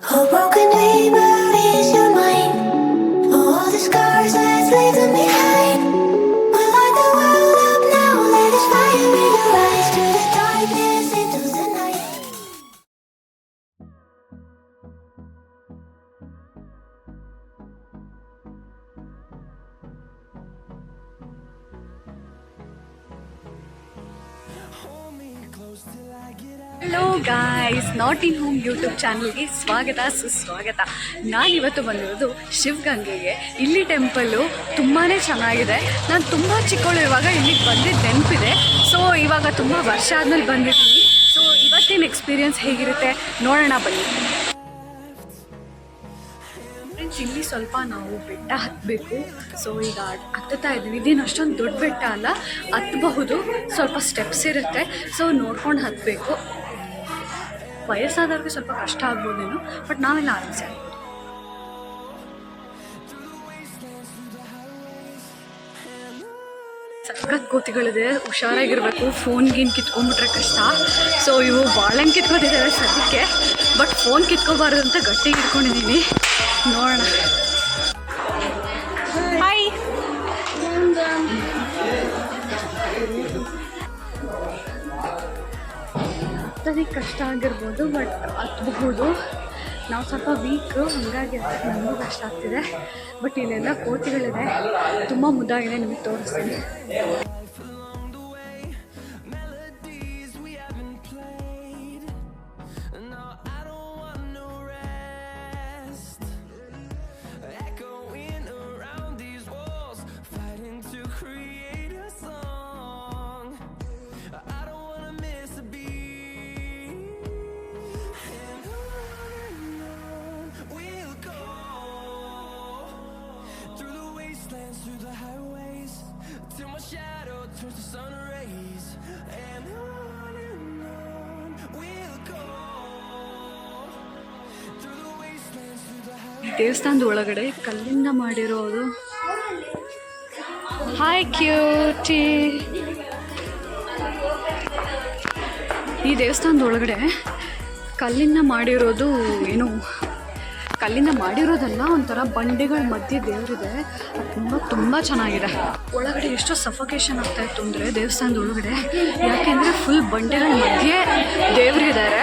A broken memory is your mind. All the scars that's leaving behind. We light the world up now. Let us fire in your eyes. To the darkness into the night. Hello guys, not in home YouTube ಚಾನಲ್ಗೆ ಸ್ವಾಗತ ಸುಸ್ವಾಗತ. ನಾನಿವತ್ತು ಬಂದಿರೋದು ಶಿವಗಂಗೆಗೆ. ಇಲ್ಲಿ temple ತುಂಬಾ ಚೆನ್ನಾಗಿದೆ. ನಾನು ತುಂಬ ಚಿಕ್ಕವಳಿರುವಾಗ ಇಲ್ಲಿಗೆ ಬಂದಿದ್ದು ನೆನಪಿದೆ. ಸೊ ಇವಾಗ ತುಂಬ ವರ್ಷ ಆದಮೇಲೆ ಬಂದಿದ್ದೀನಿ. ಸೊ ಇವತ್ತಿನ ಎಕ್ಸ್ಪೀರಿಯನ್ಸ್ ಹೇಗಿರುತ್ತೆ ನೋಡೋಣ ಬನ್ನಿ. ಫ್ರೆಂಡ್ಸ್, ಇಲ್ಲಿ ಸ್ವಲ್ಪ ನಾವು ಬೆಟ್ಟ ಹತ್ತಬೇಕು. ಸೊ ಈಗ ಹತ್ತುತ್ತಾ ಇದ್ದೀವಿ. ಇದೇನು ಅಷ್ಟೊಂದು ದೊಡ್ಡ ಬೆಟ್ಟ ಅಲ್ಲ, ಹತ್ತಬಹುದು. ಸ್ವಲ್ಪ ಸ್ಟೆಪ್ಸ್ ಇರುತ್ತೆ. ಸೊ ನೋಡ್ಕೊಂಡು ಹತ್ತಬೇಕು. ವಯಸ್ಸಾದವ್ರಿಗೆ ಸ್ವಲ್ಪ ಕಷ್ಟ ಆಗ್ಬೋದೇನೋ, ಬಟ್ ನಾವೆಲ್ಲ ಆರಾಮ್ಸೆ. ಸಖತ್ ಕೋತಿಗಳಿದೆ, ಹುಷಾರಾಗಿರ್ಬೇಕು. ಫೋನ್ ಗೀನ್ ಕಿತ್ಕೊಂಡ್ಬಿಟ್ರೆ ಕಷ್ಟ. ಸೊ ಇವು ಬಾಳೆಹಣ್ಣು ಕಿತ್ಕೊತಿದ್ದಾರೆ ಸದ್ಯಕ್ಕೆ, ಬಟ್ ಫೋನ್ ಕಿತ್ಕೋಬಾರ್ದು ಅಂತ ಗಟ್ಟಿಗೆ ಇಟ್ಕೊಂಡಿದ್ದೀನಿ. ನೋಡೋಣ. ಹಾಯ್. ಹತ್ತೋದಕ್ಕೆ ಕಷ್ಟ ಆಗಿರ್ಬೋದು, ಬಟ್ ಹತ್ಬಹುದು. ನಾವು ಸ್ವಲ್ಪ ವೀಕ್, ಹಾಗಾಗಿ ನಮಗೂ ಕಷ್ಟ ಆಗ್ತಿದೆ. ಬಟ್ ಇಲ್ಲೆಲ್ಲ ಕೋತಿಗಳಿದೆ, ತುಂಬ ಮುದ್ದಾಗಿದೆ. ನಿಮಗೆ ತೋರಿಸ್ತೀನಿ. Through the highways till my shadow turns to sun rays, and on we'll go through the wastelands, through the highways. ದೇವಸ್ಥಾನದ ಒಳಗಡೆ ಕಲ್ಲಿಂದ ಮಾಡಿರೋದು. Hi cutie. ಈ ದೇವಸ್ಥಾನದ ಒಳಗಡೆ ಕಲ್ಲಿಂದ ಮಾಡಿರೋದು, ಏನು ಕಲ್ಲಿಂದ ಮಾಡಿರೋದಲ್ಲ, ಒಂಥರ ಬಂಡೆಗಳ ಮಧ್ಯೆ ದೇವರಿದೆ. ತುಂಬ ಚೆನ್ನಾಗಿದೆ. ಒಳಗಡೆ ಎಷ್ಟೋ ಸಫೋಕೇಶನ್ ಆಗ್ತಾಯಿತ್ತು ಅಂದರೆ ದೇವಸ್ಥಾನದ ಒಳಗಡೆ, ಯಾಕೆಂದರೆ ಫುಲ್ ಬಂಡೆಗಳ ಮಧ್ಯೆ ದೇವರಿದ್ದಾರೆ.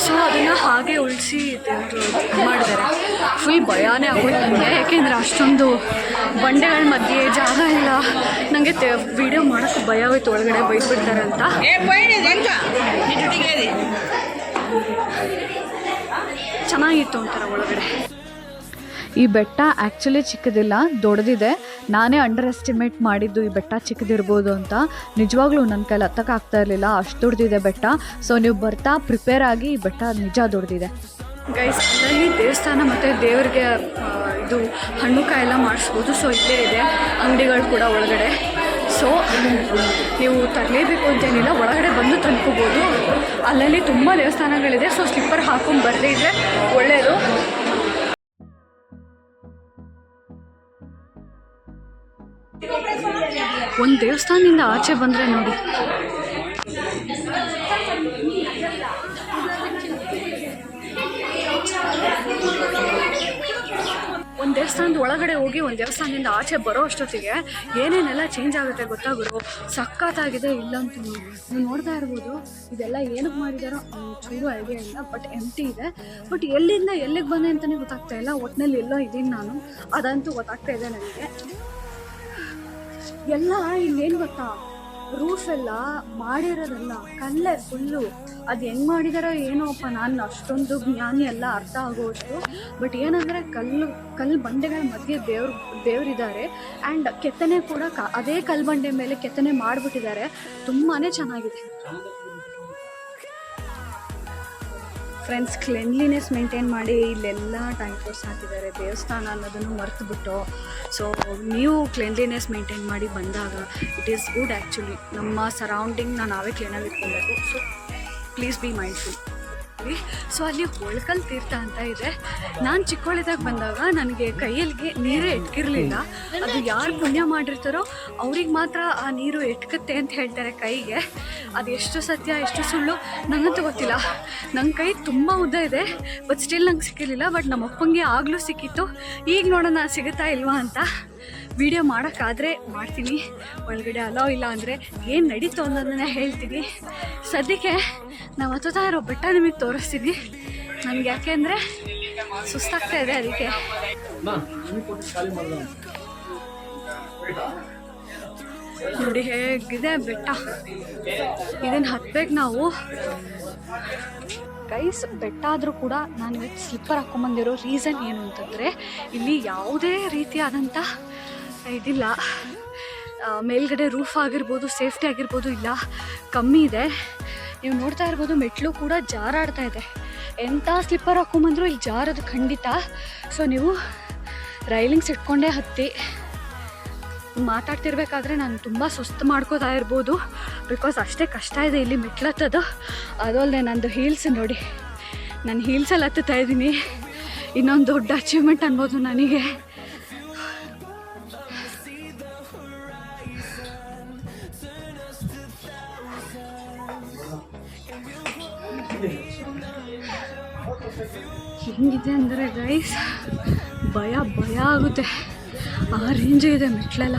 ಸೊ ಅದನ್ನು ಹಾಗೆ ಉಳಿಸಿ ದೇವರು ಮಾಡಿದ್ದಾರೆ. ಫುಲ್ ಭಯನೇ ಆಗೋಯ್ತು ನನಗೆ, ಯಾಕೆಂದರೆ ಅಷ್ಟೊಂದು ಬಂಡೆಗಳ ಮಧ್ಯೆ ಜಾಗ ಇಲ್ಲ. ನನಗೆ ವಿಡಿಯೋ ಮಾಡೋಕ್ಕೆ ಭಯ ಆಗೋಯ್ತು, ಒಳಗಡೆ ಬೈದ್ಬಿಡ್ತಾರೆ ಅಂತ. ಚೆನ್ನಾಗಿತ್ತು ಒಂಥರ ಒಳಗಡೆ. ಈ ಬೆಟ್ಟ ಆ್ಯಕ್ಚುಲಿ ಚಿಕ್ಕದಿಲ್ಲ, ದೊಡ್ಡದಿದೆ. ನಾನೇ ಅಂಡರ್ ಎಸ್ಟಿಮೇಟ್ ಮಾಡಿದ್ದು ಈ ಬೆಟ್ಟ ಚಿಕ್ಕದಿರ್ಬೋದು ಅಂತ. ನಿಜವಾಗ್ಲೂ ನನ್ನ ಕೈಲಿ ಹತ್ತಕ್ಕಾಗ್ತಾ ಇರಲಿಲ್ಲ, ಅಷ್ಟು ದೊಡ್ಡದಿದೆ ಬೆಟ್ಟ. ಸೊ ನೀವು ಬರ್ತಾ ಪ್ರಿಪೇರ್ ಆಗಿ, ಈ ಬೆಟ್ಟ ನಿಜ ದೊಡ್ಡದಿದೆ ಗೈಸ್. ಅಲ್ಲಲ್ಲಿ ದೇವಸ್ಥಾನ ಮತ್ತು ದೇವ್ರಿಗೆ ಇದು ಹಣ್ಣು ಕಾಯಿ ಎಲ್ಲ ಮಾಡಿಸ್ಬೋದು. ಸೊ ಇಲ್ಲೇ ಇದೆ ಅಂಗಡಿಗಳು ಕೂಡ ಒಳಗಡೆ. ಸೊ ನೀವು ತರಲೇಬೇಕು ಅಂತೇನಿಲ್ಲ, ಒಳಗಡೆ ಬಂದು ತಂದ್ಕೋಬೋದು. ಅಲ್ಲಲ್ಲಿ ತುಂಬ ದೇವಸ್ಥಾನಗಳಿದೆ. ಸೊ ಸ್ಲಿಪ್ಪರ್ ಹಾಕೊಂಡು ಬರದೇ ಇದ್ದರೆ ಒಳ್ಳೆಯದು. ಒಂದು ದೇವಸ್ಥಾನದಿಂದ ಆಚೆ ಬಂದರೆ ನೋಡಿ, ಒಂದು ದೇವಸ್ಥಾನದ ಒಳಗಡೆ ಹೋಗಿ ಒಂದು ದೇವಸ್ಥಾನದಿಂದ ಆಚೆ ಬರೋ ಅಷ್ಟೊತ್ತಿಗೆ ಏನೇನೆಲ್ಲ ಚೇಂಜ್ ಆಗುತ್ತೆ ಗೊತ್ತಾ ಗುರು. ಸಖತ್ತಾಗಿದೆ. ಇಲ್ಲಂತೂ ನೀವು ನೋಡ್ತಾ ಇರ್ಬೋದು, ಇದೆಲ್ಲ ಏನಕ್ಕೆ ಮಾಡಿದಾರೋ ಚೂರು ಐಡಿಯಾ ಇಲ್ಲ, ಬಟ್ ಎಂಟಿ ಇದೆ. ಬಟ್ ಎಲ್ಲಿಂದ ಎಲ್ಲಿಗೆ ಬಂದೆ ಅಂತಲೇ ಗೊತ್ತಾಗ್ತಾ ಇಲ್ಲ. ಒಟ್ಟಿನಲ್ಲಿ ಎಲ್ಲೋ ಇದ್ದೀನಿ ನಾನು, ಅದಂತೂ ಗೊತ್ತಾಗ್ತಾ ಇದೆ ನನಗೆ. ಎಲ್ಲ ಇಲ್ಲೇನು ಗೊತ್ತಾ, ರೂಫ್ ಎಲ್ಲ ಮಾಡಿರೋದಲ್ಲ ಕಲ್ಲೇ ಫುಲ್ಲು. ಅದು ಹೆಂಗೆ ಮಾಡಿದಾರೋ ಏನೋಪ್ಪ, ನಾನು ಅಷ್ಟೊಂದು ಜ್ಞಾನಿ ಎಲ್ಲ ಅರ್ಥ ಆಗೋಷ್ಟು. ಬಟ್ ಏನಂದರೆ ಕಲ್ಲು ಬಂಡೆಗಳ ಮಧ್ಯೆ ದೇವರಿದ್ದಾರೆ. ಆ್ಯಂಡ್ ಕೆತ್ತನೆ ಕೂಡ ಅದೇ ಕಲ್ಲು ಬಂಡೆ ಮೇಲೆ ಕೆತ್ತನೆ ಮಾಡಿಬಿಟ್ಟಿದ್ದಾರೆ. ತುಂಬಾ ಚೆನ್ನಾಗಿದೆ ಫ್ರೆಂಡ್ಸ್. ಕ್ಲೆನ್ಲಿನೆಸ್ ಮೇಂಟೈನ್ ಮಾಡಿ ಇಲ್ಲೆಲ್ಲ ಟೈಂಪರ್ಸ್ ಹಾಕಿದ್ದಾರೆ. ದೇವಸ್ಥಾನ ಅನ್ನೋದನ್ನು ಮರೆತುಬಿಟ್ಟು. ಸೊ ನೀವು ಕ್ಲೆನ್ಲಿನೆಸ್ ಮೇಂಟೈನ್ ಮಾಡಿ ಬಂದಾಗ ಇಟ್ ಈಸ್ ಗುಡ್ ಆ್ಯಕ್ಚುಲಿ. ನಮ್ಮ ಸರೌಂಡಿಂಗ್ನ ನಾವೇ ಕ್ಲೀನಾಗಿ ಇಟ್ಕೊಬೇಕು. So please be mindful. ಹೋಗ್ತೀವಿ. ಸೊ ಅಲ್ಲಿ ಒಳ್ಕಲ್ ತೀರ್ಥ ಅಂತ ಇದೆ. ನಾನು ಚಿಕ್ಕವಳಿದಾಗ ಬಂದಾಗ ನನಗೆ ಕೈಯಲ್ಲಿ ನೀರೇ ಎಟ್ಕಿರಲಿಲ್ಲ. ಅದು ಯಾರು ಪುಣ್ಯ ಮಾಡಿರ್ತಾರೋ ಅವ್ರಿಗೆ ಮಾತ್ರ ಆ ನೀರು ಎಟ್ಕತ್ತೆ ಅಂತ ಹೇಳ್ತಾರೆ ಕೈಗೆ. ಅದು ಎಷ್ಟು ಸತ್ಯ ಎಷ್ಟು ಸುಳ್ಳು ನನಗಂತೂ ಗೊತ್ತಿಲ್ಲ. ನನ್ನ ಕೈ ತುಂಬ ಉದ್ದ ಇದೆ, ಬಟ್ ಸ್ಟಿಲ್ ನಂಗೆ ಸಿಕ್ಕಿರಲಿಲ್ಲ. ಬಟ್ ನಮ್ಮ ಅಪ್ಪಂಗೆ ಆಗಲೂ ಸಿಕ್ಕಿತ್ತು. ಈಗ ನೋಡೋಣ ಸಿಗುತ್ತಾ ಇಲ್ವಾ ಅಂತ. ವಿಡಿಯೋ ಮಾಡೋಕ್ಕಾದರೆ ಮಾಡ್ತೀನಿ, ಒಳಗಡೆ ಅಲೋ ಇಲ್ಲ ಅಂದರೆ ಏನು ನಡೀತು ಅನ್ನೋದನ್ನ ಹೇಳ್ತೀನಿ. ಸದ್ಯಕ್ಕೆ ನಾವು ಹತ್ತುತ್ತಾ ಇರೋ ಬೆಟ್ಟ ನಿಮಗೆ ತೋರಿಸ್ತೀನಿ. ನನಗೆ ಯಾಕೆ ಅಂದರೆ ಸುಸ್ತಾಗ್ತಾ ಇದೆ, ಅದಕ್ಕೆ. ನೋಡಿ ಹೇಗಿದೆ ಬೆಟ್ಟ. ಇದನ್ನು ಹತ್ಬೇಕು ನಾವು. ಗೈಸ್, ಬೆಟ್ಟ ಆದರೂ ಕೂಡ ನಾನು ಇವತ್ತು ಸ್ಲಿಪ್ಪರ್ ಹಾಕ್ಕೊಂಬಂದಿರೋ ರೀಸನ್ ಏನು ಅಂತಂದರೆ, ಇಲ್ಲಿ ಯಾವುದೇ ರೀತಿಯಾದಂಥ ಇದಿಲ್ಲ. ಮೇಲ್ಗಡೆ ರೂಫ್ ಆಗಿರ್ಬೋದು, ಸೇಫ್ಟಿ ಆಗಿರ್ಬೋದು ಇಲ್ಲ, ಕಮ್ಮಿ ಇದೆ. ನೀವು ನೋಡ್ತಾ ಇರ್ಬೋದು ಮೆಟ್ಲು ಕೂಡ ಜಾರಾಡ್ತಾ ಇದೆ. ಎಂಥ ಸ್ಲಿಪ್ಪರ್ ಹಾಕ್ಕೊಂಬಂದ್ರು ಇಲ್ಲಿ ಜಾರೋದು ಖಂಡಿತ. ಸೊ ನೀವು ರೈಲಿಂಗ್ಸ್ ಇಟ್ಕೊಂಡೇ ಹತ್ತಿ. ಮಾತಾಡ್ತಿರ್ಬೇಕಾದ್ರೆ ನಾನು ತುಂಬ ಸುಸ್ತು ಮಾಡ್ಕೋತಾ ಇರ್ಬೋದು, ಬಿಕಾಸ್ ಅಷ್ಟೇ ಕಷ್ಟ ಇದೆ ಇಲ್ಲಿ ಮೆಟ್ಲತ್ತದು. ಅದಲ್ಲದೆ ನಂದು ಹೀಲ್ಸ್ ನೋಡಿ, ನಾನು ಹೀಲ್ಸಲ್ಲಿ ಹತ್ತುತ್ತಾ ಇದ್ದೀನಿ. ಇನ್ನೊಂದು ದೊಡ್ಡ ಅಚೀವ್ಮೆಂಟ್ ಅನ್ಬೋದು ನನಗೆ. ಹೆಂಗಿದೆ ಅಂದರೆ ಗೈಸ್, ಭಯ ಆಗುತ್ತೆ. ಆ ರೇಂಜ್ ಇದೆ ಮೆಟ್ಲೆಲ್ಲ.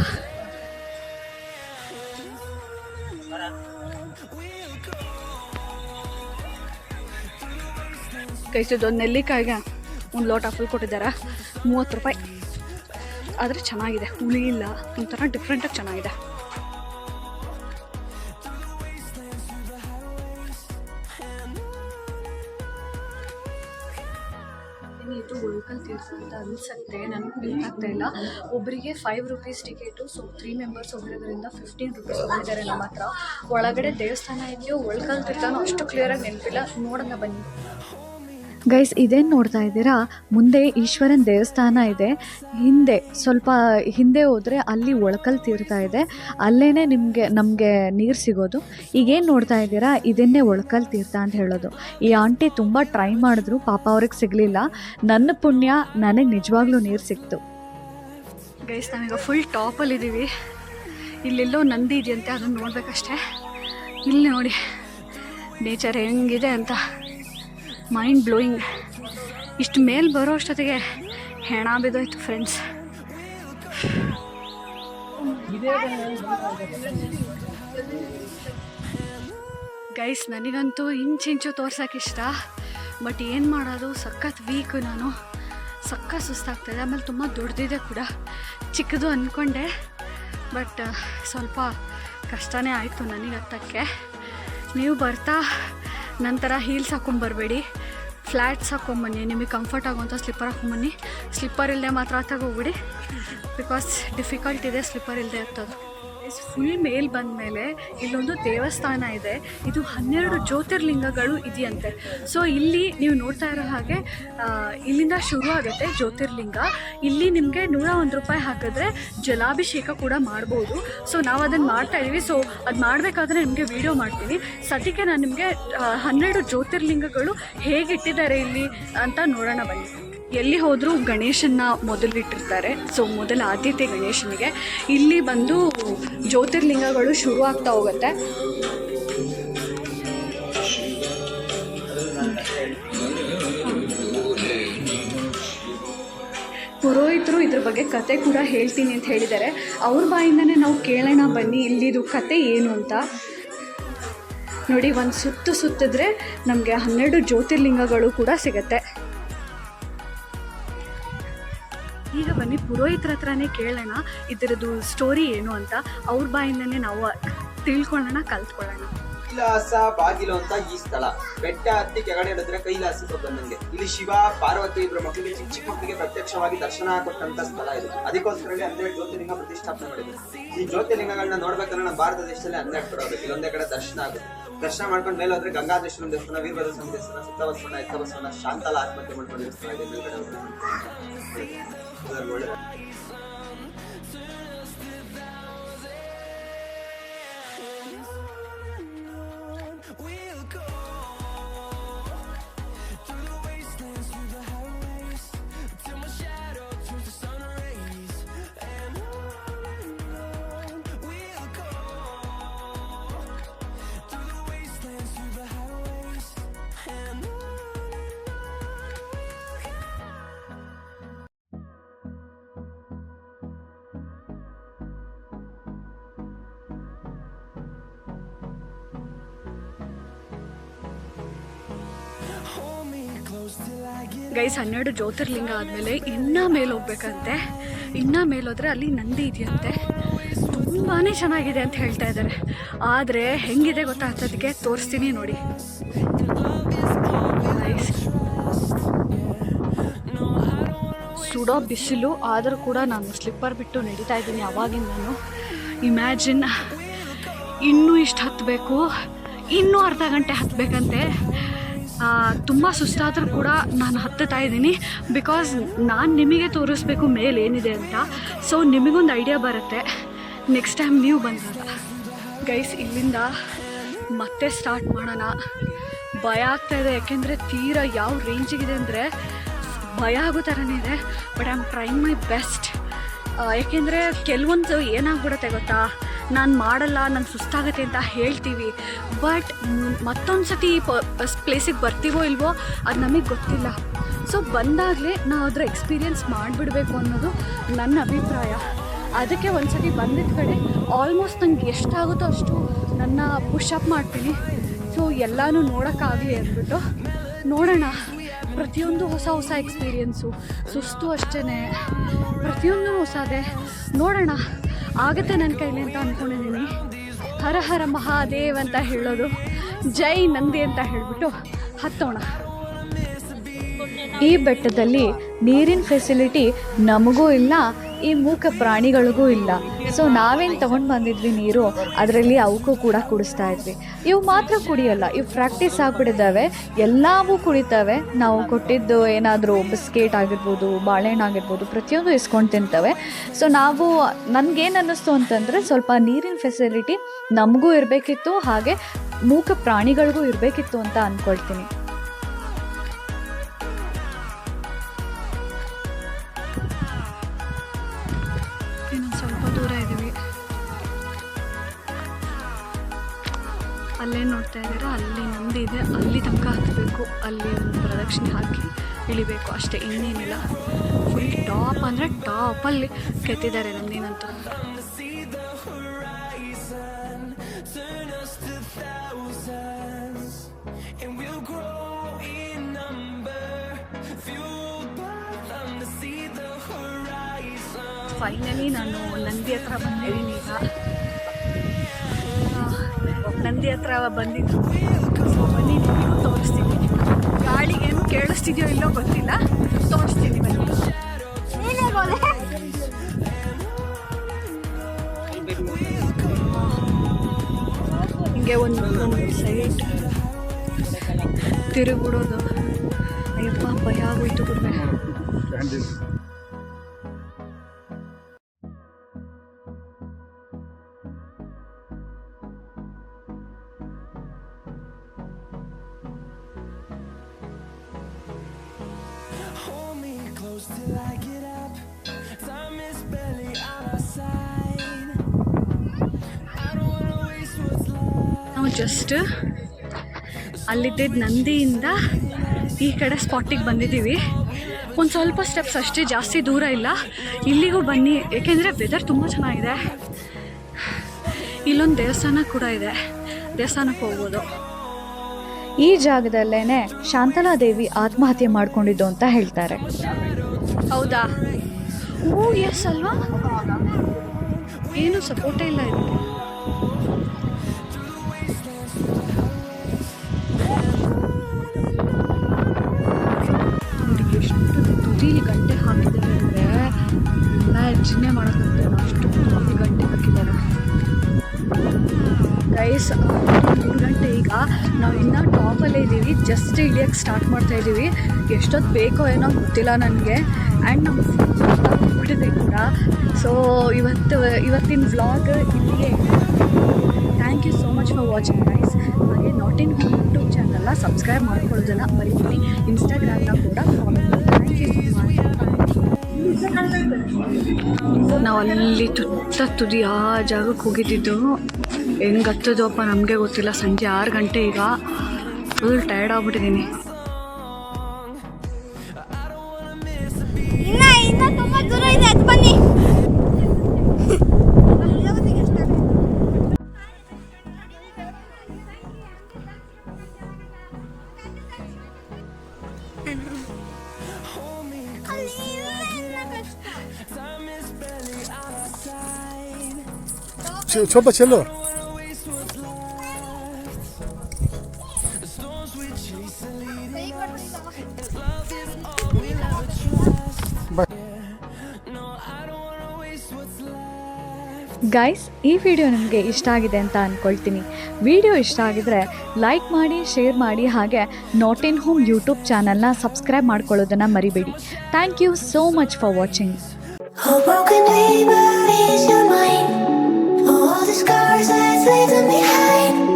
ಕೈಸಿದೊಂದು ನೆಲ್ಲಿಕಾಯಿಗೆ ಒಂದು ಲೋಟ ಫುಲ್ ಕೊಟ್ಟಿದ್ದಾರೆ, 30 ರೂಪಾಯಿ. ಆದರೆ ಚೆನ್ನಾಗಿದೆ, ಹುಳಿ ಇಲ್ಲ, ಒಂಥರ ಡಿಫ್ರೆಂಟಾಗಿ ಚೆನ್ನಾಗಿದೆ. ಇದು ಒಳ್ಕಲ್ ತೀರ್ಥ ಅಂತ ಅನಿಸುತ್ತೆ, ನನಗೂ ಗೊತ್ತಾಗ್ತಾ ಇಲ್ಲ. ಒಬ್ಬರಿಗೆ 5 ರೂಪೀಸ್ ಟಿಕೆಟು. ಸೊ 3 ಮೆಂಬರ್ಸ್ ಹೋಗಿರೋದ್ರಿಂದ 15 ರೂಪೀಸ್ ಹೋಗಿದ್ದಾರೆ ನಮ್ಮ ಹತ್ರ. ಒಳಗಡೆ ದೇವಸ್ಥಾನ ಇದೆಯೋ ಒಳ್ಕಲ್ ತೀರ್ಥನೋ ಅಷ್ಟು ಕ್ಲಿಯರಾಗಿ ನೆನಪಿಲ್ಲ, ನೋಡೋಣ ಬನ್ನಿ. ಗೈಸ್, ಇದೇನು ನೋಡ್ತಾ ಇದ್ದೀರಾ, ಮುಂದೆ ಈಶ್ವರನ ದೇವಸ್ಥಾನ ಇದೆ. ಸ್ವಲ್ಪ ಹಿಂದೆ ಹೋದರೆ ಅಲ್ಲಿ ಒಳ್ಕಲ್ ತೀರ್ಥ ಇದೆ. ಅಲ್ಲೇ ನಮಗೆ ನೀರು ಸಿಗೋದು. ಈಗೇನು ನೋಡ್ತಾ ಇದ್ದೀರಾ, ಇದನ್ನೇ ಒಳ್ಕಲ್ ತೀರ್ಥ ಅಂತ ಹೇಳೋದು. ಈ ಆಂಟಿ ತುಂಬ ಟ್ರೈ ಮಾಡಿದ್ರು, ಪಾಪ ಅವ್ರಿಗೆ ಸಿಗಲಿಲ್ಲ. ನನ್ನ ಪುಣ್ಯ, ನನಗೆ ನಿಜವಾಗ್ಲೂ ನೀರು ಸಿಕ್ತು. ಗೈಸ್, ನಾವೀಗ ಫುಲ್ ಟಾಪಲ್ಲಿದ್ದೀವಿ. ಇಲ್ಲೆಲ್ಲೋ ನಂದಿ ಇದೆಯಂತೆ, ಅದನ್ನು ನೋಡಬೇಕಷ್ಟೇ. ಇಲ್ಲಿ ನೋಡಿ ನೇಚರ್ ಹೆಂಗಿದೆ ಅಂತ, ಮೈಂಡ್ ಬ್ಲೋಯಿಂಗ್. ಇಷ್ಟು ಮೇಲೆ ಬರೋ ಅಷ್ಟೊತ್ತಿಗೆ ಹೆಣ ಬಿದ್ದೋಯ್ತು ಫ್ರೆಂಡ್ಸ್. ಗೈಸ್, ನನಗಂತೂ ಇಂಚು ತೋರ್ಸೋಕ್ಕಿಷ್ಟ, ಬಟ್ ಏನು ಮಾಡೋದು, ಸಖತ್ ವೀಕು ನಾನು, ಸಖತ್ ಸುಸ್ತಾಗ್ತಾಯಿದೆ. ಆಮೇಲೆ ತುಂಬ ದೊಡ್ಡದಿದೆ ಕೂಡ, ಚಿಕ್ಕದು ಅಂದ್ಕೊಂಡೆ, ಬಟ್ ಸ್ವಲ್ಪ ಕಷ್ಟನೇ ಆಯಿತು ನನಗೆ ಹತ್ತಕ್ಕೆ. ನೀವು ಬರ್ತಾ ನಂತರ ಹೀಲ್ಸ್ ಹಾಕ್ಕೊಂಬರ್ಬೇಡಿ, ಫ್ಲ್ಯಾಟ್ಸ್ ಹಾಕ್ಕೊಂಬನ್ನಿ. ನಿಮಗೆ ಕಂಫರ್ಟ್ ಆಗುವಂಥ ಸ್ಲಿಪ್ಪರ್ ಹಾಕ್ಕೊಂಬನ್ನಿ. ಸ್ಲಿಪ್ಪರ್ ಇಲ್ಲದೆ ಮಾತ್ರ ಹತ್ತಾಗ ಹೋಗ್ಬಿಡಿ, ಬಿಕಾಸ್ ಡಿಫಿಕಲ್ಟ್ ಇದೆ ಸ್ಲಿಪ್ಪರ್ ಇಲ್ಲದೆ ಹತ್ತೋದು. ಫುಲ್ ಮೇಲ್ ಬಂದ ಮೇಲೆ ಇಲ್ಲೊಂದು ದೇವಸ್ಥಾನ ಇದೆ. ಇದು 12 ಜ್ಯೋತಿರ್ಲಿಂಗಗಳು ಇದೆಯಂತೆ. ಸೊ ಇಲ್ಲಿ ನೀವು ನೋಡ್ತಾ ಇರೋ ಹಾಗೆ ಇಲ್ಲಿಂದ ಶುರು ಆಗುತ್ತೆ ಜ್ಯೋತಿರ್ಲಿಂಗ. ಇಲ್ಲಿ ನಿಮಗೆ 101 ರೂಪಾಯಿ ಹಾಕಿದ್ರೆ ಜಲಾಭಿಷೇಕ ಕೂಡ ಮಾಡ್ಬೋದು. ಸೊ ನಾವು ಅದನ್ನು ಮಾಡ್ತಾಯಿದ್ದೀವಿ. ಸೊ ಅದು ಮಾಡಬೇಕಾದ್ರೆ ನಿಮಗೆ ವಿಡಿಯೋ ಮಾಡ್ತೀನಿ. ಸದ್ಯಕ್ಕೆ ನಾನು ನಿಮಗೆ 12 ಜ್ಯೋತಿರ್ಲಿಂಗಗಳು ಹೇಗಿಟ್ಟಿದ್ದಾರೆ ಇಲ್ಲಿ ಅಂತ ನೋಡೋಣ ಬನ್ನಿ. ಎಲ್ಲಿ ಹೋದರೂ ಗಣೇಶನ್ನ ಮೊದಲಿಟ್ಟಿರ್ತಾರೆ. ಸೊ ಮೊದಲ ಆದ್ಯತೆ ಗಣೇಶನಿಗೆ. ಇಲ್ಲಿ ಬಂದು ಜ್ಯೋತಿರ್ಲಿಂಗಗಳು ಶುರು ಆಗ್ತಾ ಹೋಗುತ್ತೆ. ಪುರೋಹಿತರು ಇದ್ರ ಬಗ್ಗೆ ಕತೆ ಕೂಡ ಹೇಳ್ತೀನಿ ಅಂತ ಹೇಳಿದ್ದಾರೆ. ಅವ್ರ ಬಾಯಿಂದನೇ ನಾವು ಕೇಳೋಣ ಬನ್ನಿ, ಇಲ್ಲಿದು ಕತೆ ಏನು ಅಂತ. ನೋಡಿ, ಒಂದು ಸುತ್ತಿದ್ರೆ ನಮಗೆ 12 ಜ್ಯೋತಿರ್ಲಿಂಗಗಳು ಕೂಡ ಸಿಗುತ್ತೆ. ಈಗ ಬನ್ನಿ ಪುರೋಹಿತರ ಹತ್ರನೇ ಕೇಳೋಣ ಇದರದ್ದು ಸ್ಟೋರಿ ಏನು ಅಂತ. ಅವ್ರ ಬಾಯಿಂದನೇ ನಾವು ತಿಳ್ಕೊಳ್ಳೋಣ, ಕಲ್ತ್ಕೊಳ್ಳೋಣ. ಕೈಲಾಸ ಬಾಗಿಲು ಅಂತ ಈ ಸ್ಥಳ. ಬೆಟ್ಟ ಹತ್ತಿ ಕೆಳಗಡೆ ಇಳಿದ್ರೆ ಕೈಲಾಸಕ್ಕೆ ಬಂದಂಗೆ. ಇಲ್ಲಿ ಶಿವ ಪಾರ್ವತಿ ಇಬ್ಬರು ಮಕ್ಕಳಿಗೆ ಚಿಕ್ಕ ಮಕ್ಕಳಿಗೆ ಪ್ರತ್ಯಕ್ಷವಾಗಿ ದರ್ಶನ ಕೊಟ್ಟಂತ ಸ್ಥಳ ಇದು. ಅದಕ್ಕೋಸ್ಕರ 12 ಜ್ಯೋತಿರ್ಲಿಂಗ ಪ್ರತಿಷ್ಠಾಪನೆ ಮಾಡಿದ್ರು. ಈ ಜ್ಯೋತಿರ್ಲಿಂಗಗಳನ್ನ ನೋಡ್ಬೇಕಂದ್ರೆ ನಮ್ಮ ಭಾರತ ದೇಶದಲ್ಲಿ 12 ಬರೋದು. ಇಲ್ಲೊಂದೇ ಕಡೆ ದರ್ಶನ ಆಗುತ್ತೆ. ದರ್ಶನ ಮಾಡ್ಕೊಂಡು ಮೇಲೆ ಹೋದ್ರೆ ಗಂಗಾಧೇಶ್ವರನ ದೇವಸ್ಥಾನ, ವೀರಭದ್ರ ಸ್ವಾಮಿ ದೇವಸ್ಥಾನ, ಸುತ್ತಬಸವಣ್ಣ, ಎತ್ತಬಸವಣ್ಣ, ಶಾಂತಲ ಆತ್ಮಹತ್ಯೆ ಮಾಡ್ಕೊಂಡು ದೇವಸ್ಥಾನ ಇದೆ ಮೇಲ್ಗಡೆ. ಗೈಸ್ 12 ಜ್ಯೋತಿರ್ಲಿಂಗ ಆದಮೇಲೆ ಇನ್ನೂ ಮೇಲೆ ಹೋಗ್ಬೇಕಂತೆ. ಇನ್ನೂ ಮೇಲೋದ್ರೆ ಅಲ್ಲಿ ನಂದಿ ಇದೆಯಂತೆ. ತುಂಬಾ ಚೆನ್ನಾಗಿದೆ ಅಂತ ಹೇಳ್ತಾ ಇದ್ದಾರೆ. ಆದರೆ ಹೆಂಗಿದೆ ಗೊತ್ತಾಗ್ತದಕ್ಕೆ ತೋರಿಸ್ತೀನಿ ನೋಡಿ. ಸುಡೋ ಬಿಸಿಲು ಆದರೂ ಕೂಡ ನಾನು ಸ್ಲಿಪ್ಪರ್ ಬಿಟ್ಟು ನಡೀತಾ ಇದ್ದೀನಿ ಅವಾಗಿಂದ. ನಾನು ಇಮ್ಯಾಜಿನ್ ಇನ್ನೂ ಇಷ್ಟು ಹತ್ತಬೇಕು, ಇನ್ನೂ ಅರ್ಧ ಗಂಟೆ ಹತ್ತಬೇಕಂತೆ. ತುಂಬ ಸುಸ್ತಾದರೂ ಕೂಡ ನಾನು ಹತ್ತುತ್ತಾ ಇದ್ದೀನಿ. ಬಿಕಾಸ್ ನಾನು ನಿಮಗೆ ತೋರಿಸ್ಬೇಕು ಮೇಲೆ ಏನಿದೆ ಅಂತ. ಸೊ ನಿಮಗೊಂದು ಐಡಿಯಾ ಬರುತ್ತೆ ನೆಕ್ಸ್ಟ್ ಟೈಮ್ ನೀವು ಬಂದಾಗ. ಗೈಸ್ ಇಲ್ಲಿಂದ ಮತ್ತೆ ಸ್ಟಾರ್ಟ್ ಮಾಡೋಣ. ಭಯ ಆಗ್ತಾಯಿದೆ, ಯಾಕೆಂದರೆ ತೀರಾ ಯಾವ ರೇಂಜಿಗಿದೆ ಅಂದರೆ ಭಯ ಆಗೋ ಥರನೇ ಇದೆ. But I am trying my best. ಯಾಕೆಂದರೆ ಕೆಲವೊಂದು ಏನಾಗ್ಬಿಡುತ್ತೆ ಗೊತ್ತಾ, ನಾನು ಮಾಡಲ್ಲ, ನಾನು ಸುಸ್ತಾಗತ್ತೆ ಅಂತ ಹೇಳ್ತೀವಿ. ಬಟ್ ಮತ್ತೊಂದು ಸತಿ ಪ್ಲೇಸಿಗೆ ಬರ್ತೀವೋ ಇಲ್ವೋ ಅದು ನಮಗೆ ಗೊತ್ತಿಲ್ಲ. ಸೊ ಬಂದಾಗಲೇ ನಾವು ಅದರ ಎಕ್ಸ್ಪೀರಿಯೆನ್ಸ್ ಮಾಡಿಬಿಡ್ಬೇಕು ಅನ್ನೋದು ನನ್ನ ಅಭಿಪ್ರಾಯ. ಅದಕ್ಕೆ ಒಂದು ಸತಿ ಬಂದಿದ್ದ ಕಡೆ ಆಲ್ಮೋಸ್ಟ್ ನಂಗೆ ಎಷ್ಟಾಗುತ್ತೋ ಅಷ್ಟು ನನ್ನ ಪುಷಪ್ ಮಾಡ್ತೀನಿ. ಸೊ ಎಲ್ಲನೂ ನೋಡೋಕ್ಕಾಗಲಿ ಅಂದ್ಬಿಟ್ಟು ನೋಡೋಣ. ಪ್ರತಿಯೊಂದು ಹೊಸ ಹೊಸ ಎಕ್ಸ್ಪೀರಿಯೆನ್ಸು, ಸುಸ್ತು ಅಷ್ಟೇ, ಪ್ರತಿಯೊಂದು ಹೊಸದೇ. ನೋಡೋಣ ಆಗುತ್ತೆ ನನ್ನ ಕೈಲಿ ಅಂತ ಅಂದ್ಕೊಂಡಿದ್ದೀನಿ. ಹರ ಹರ ಮಹಾದೇವ್ ಅಂತ ಹೇಳೋದು, ಜೈ ನಂದಿ ಅಂತ ಹೇಳಿಬಿಟ್ಟು ಹತ್ತೋಣ. ಈ ಬೆಟ್ಟದಲ್ಲಿ ನೀರಿನ ಫೆಸಿಲಿಟಿ ನಮಗೂ ಇಲ್ಲ, ಈ ಮೂಕ ಪ್ರಾಣಿಗಳಿಗೂ ಇಲ್ಲ. ಸೊ ನಾವೇನು ತೊಗೊಂಡು ಬಂದಿದ್ವಿ ನೀರು, ಅದರಲ್ಲಿ ಅವಕ್ಕೂ ಕೂಡ ಕುಡಿಸ್ತಾ ಇದ್ವಿ. ಇವು ಮಾತ್ರ ಕುಡಿಯೋಲ್ಲ, ಇವು ಪ್ರಾಕ್ಟೀಸ್ ಆಗಿಬಿಟ್ಟಿದ್ದಾವೆ, ಎಲ್ಲವೂ ಕುಡಿತವೆ. ನಾವು ಕೊಟ್ಟಿದ್ದು ಏನಾದರೂ ಬಿಸ್ಕೆಟ್ ಆಗಿರ್ಬೋದು, ಬಾಳೆಹಣ್ಣು ಆಗಿರ್ಬೋದು, ಪ್ರತಿಯೊಂದು ಇಸ್ಕೊಂಡು ತಿಂತವೆ. ಸೊ ನಾವು ನನಗೇನು ಅನ್ನಿಸ್ತು ಅಂತಂದರೆ ಸ್ವಲ್ಪ ನೀರಿನ ಫೆಸಿಲಿಟಿ ನಮಗೂ ಇರಬೇಕಿತ್ತು, ಹಾಗೆ ಮೂಕ ಪ್ರಾಣಿಗಳಿಗೂ ಇರಬೇಕಿತ್ತು ಅಂತ ಅಂದ್ಕೊಳ್ತೀನಿ. ಸ್ವಲ್ಪ ದೂರ ಇದ್ದೀವಿ. ಅಲ್ಲೇ ನೋಡ್ತಾ ಇದ್ದೀರಾ, ಅಲ್ಲಿ ನಂದಿ ಇದೆ, ಅಲ್ಲಿ ತನಕ ಹತ್ತಬೇಕು. ಅಲ್ಲಿ ಒಂದು ಪ್ರದಕ್ಷಿಣೆ ಹಾಕಿ ಇಳಿಬೇಕು ಅಷ್ಟೇ, ಇನ್ನೇನಿಲ್ಲ. ಫುಲ್ ಟಾಪ್ ಅಂದರೆ ಟಾಪಲ್ಲಿ ಕೆತ್ತಿದ್ದಾರೆ ನಂದಿನಂತೂ. ಫೈನಲಿ ನಾನು ನಂದಿ ಹತ್ರ ಬಂದಿದ್ದೀನಿ. ಈಗ ನಂದಿ ಹತ್ರ ಬಂದಿದ್ದು. ಸೊ ಬನ್ನಿ ನಿಮಗೂ ತೋರಿಸ್ತೀನಿ. ಗಾಳಿಗೇನು ಕೇಳಿಸ್ತಿದೆಯೋ ಇಲ್ಲೋ ಗೊತ್ತಿಲ್ಲ, ತೋರಿಸ್ತೀನಿ ಬನ್ನಿ. ಹಿಂಗೆ ಒಂದು ಸೈಡ್ ತಿರುಗಿಬಿಡೋದು. ಅಯ್ಯಪ್ಪ ಭಯ ಆಗೋಯ್ತು ಬಿಡ್ಬೇಕು. ನಾವು ಜಸ್ಟ್ ಅಲ್ಲಿದ್ದ ನಂದಿಯಿಂದ ಈ ಕಡೆ ಸ್ಪಾಟಿಗೆ ಬಂದಿದ್ದೀವಿ. ಒಂದು ಸ್ವಲ್ಪ ಸ್ಟೆಪ್ಸ್ ಅಷ್ಟೇ, ಜಾಸ್ತಿ ದೂರ ಇಲ್ಲ. ಇಲ್ಲಿಗೂ ಬನ್ನಿ, ಏಕೆಂದರೆ ವೆದರ್ ತುಂಬ ಚೆನ್ನಾಗಿದೆ. ಇಲ್ಲೊಂದು ದೇವಸ್ಥಾನ ಕೂಡ ಇದೆ, ದೇವಸ್ಥಾನಕ್ಕೆ ಹೋಗ್ಬೋದು. ಈ ಜಾಗದಲ್ಲೇ ಶಾಂತಲಾದೇವಿ ಆತ್ಮಹತ್ಯೆ ಮಾಡ್ಕೊಂಡಿದ್ದು ಅಂತ ಹೇಳ್ತಾರೆ. ಹೌದಾ? ಓ ಎಸ್ ಅಲ್ವಾ? ಏನು ಸಪೋರ್ಟೇ ಇಲ್ಲ ಇದಕ್ಕೆ. ನೋಡಿ ಎಷ್ಟು ತುದಿಲಿ ಗಂಟೆ ಹಾಕಿದ್ದಾರೆ ಅಂದರೆ ಎಲ್ಲ ಯೋಚನೆ ಮಾಡೋಕ್ಕಂತೆ ಅಷ್ಟು ತುದಿ ಗಂಟೆ ಹಾಕಿದ್ದಾರೆ. ಗೈಸ್ 3 ಗಂಟೆ. ಈಗ ನಾವು ಇನ್ನೂ ಟಾಪಲ್ಲೇ ಇದ್ದೀವಿ, ಜಸ್ಟ್ ಇಳಿಯೋಕ್ಕೆ ಸ್ಟಾರ್ಟ್ ಮಾಡ್ತಾ ಇದ್ದೀವಿ. ಎಷ್ಟೊತ್ತು ಬೇಕೋ ಏನೋ ಗೊತ್ತಿಲ್ಲ ನನಗೆ. ಆ್ಯಂಡ್ ನಮ್ಮ ಬಿಟ್ಟಿದೆ ಕೂಡ. ಸೊ ಇವತ್ತಿನ ವ್ಲಾಗ್ ಇಲ್ಲಿಗೆ. Thank you so much for watching guys. ಹಾಗೆ ನಾಟ್ ಇನ್ ಹೋಮ್ ಯೂಟ್ಯೂಬ್ ಚಾನಲ್ನ ಸಬ್ಸ್ಕ್ರೈಬ್ ಮಾಡ್ಕೊಳ್ಳೋದನ್ನು ಮರಿಬೇಡಿ. ಇನ್ಸ್ಟಾಗ್ರಾಮ್ನ ಕೂಡ ಫಾಲೋ ಮಾಡಿ. Thank you so much. ನಾವು ಅಲ್ಲಿ ತುದಿ ಆ ಜಾಗಕ್ಕೆ ಹೋಗಿದ್ದಿದ್ದು. ಹೆಂಗೆ ಹತ್ತದಪ್ಪ ನಮಗೆ ಗೊತ್ತಿಲ್ಲ. ಸಂಜೆ 6 ಗಂಟೆ. ಈಗ ಫುಲ್ ಟಯರ್ಡ್ ಆಗ್ಬಿಟ್ಟಿದ್ದೀನಿ. ಇನ್ನ ತುಂಬಾ ದೂರ ಇದೆ, ಅದು ಬನ್ನಿ. ಸ್ವಲ್ಪ ಚೆಲ್ಲು. ಗೈಸ್, ಈ ವಿಡಿಯೋ ನಿಮಗೆ ಇಷ್ಟ ಆಗಿದೆ ಅಂತ ಅಂದ್ಕೊಳ್ತೀನಿ. ವಿಡಿಯೋ ಇಷ್ಟ ಆಗಿದ್ರೆ ಲೈಕ್ ಮಾಡಿ, ಶೇರ್ ಮಾಡಿ, ಹಾಗೆ ನಾಟ್ ಇನ್ ಹೋಮ್ ಯೂಟ್ಯೂಬ್ ಚಾನಲ್ನ ಸಬ್ಸ್ಕ್ರೈಬ್ ಮಾಡ್ಕೊಳ್ಳೋದನ್ನು ಮರಿಬೇಡಿ. Thank you so much for watching. A broken dream, but is your mind? All the scars that's leaving behind.